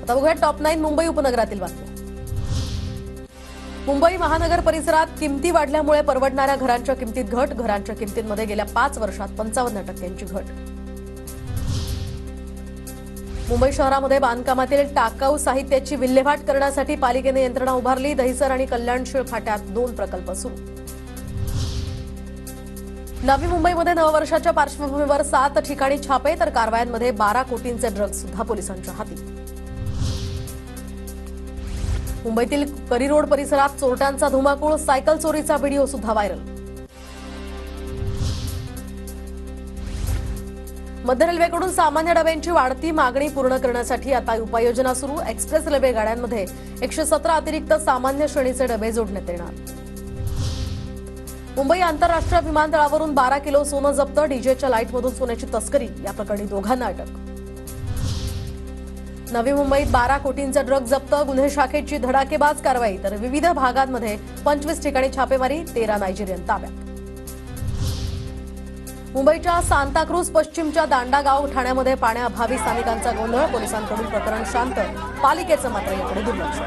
आता बघूया टॉप 9 मुंबई उपनगरातील बातम्या। मुंबई महानगर परिसरात किमती वाढल्यामुळे परवडणाऱ्या घरांच्या किमतीत घट। घरांच्या किमतींमध्ये गेल्या 5 वर्षात 55% घट। मुंबई शहरामध्ये बांधकामातील टाकाऊ साहित्याची विल्हेवाट करण्यासाठी पालिकेने यंत्रणा उभारली। दहिसर आणि कल्याणशीळ फाट्यात 2 प्रकल्प सुरू। नवी मुंबईमध्ये नववर्षाच्या पार्श्वभूमीवर 7 ठिकाणी छापे तर कारवायांमध्ये 12 कोटींचे ड्रग्ज सुद्धा पोलिसांच्या हाती। मुंबईतील करी रोड परिसरात चोरट्यांचा धुमाकूळ। सायकल चोरीचा व्हिडिओ सुद्धा व्हायरल। मध्य रेल्वेकडून सामान्य डब्यांची वाढती मागणी पूर्ण करण्यासाठी आता उपाययोजना सुरू। एक्सप्रेस रेल्वे गाड्यांमध्ये 117 अतिरिक्त सामान्य श्रेणीचे डबे जोडण्यात येणार। मुंबई आंतरराष्ट्रीय विमानतळावरून 12 किलो सोनं जप्त। डीजेच्या लाईटमधून सोन्याची तस्करी, या प्रकरणी दोघांना अटक। नवी मुंबईत 12 कोटींचा ड्रग जप्त। गुन्हे शाखेची धडाकेबाज कारवाई तर विविध भागांमध्ये 25 ठिकाणी छापेमारी। 13 नायजेरियन ताब्यात। मुंबईच्या सांताक्रूज पश्चिमच्या दांडागाव ठाण्यामध्ये पाण्याअभावी स्थानिकांचा गोंधळ। पोलिसांकडून प्रकरण शांत, पालिकेचं मात्र याकडे दुर्लक्ष।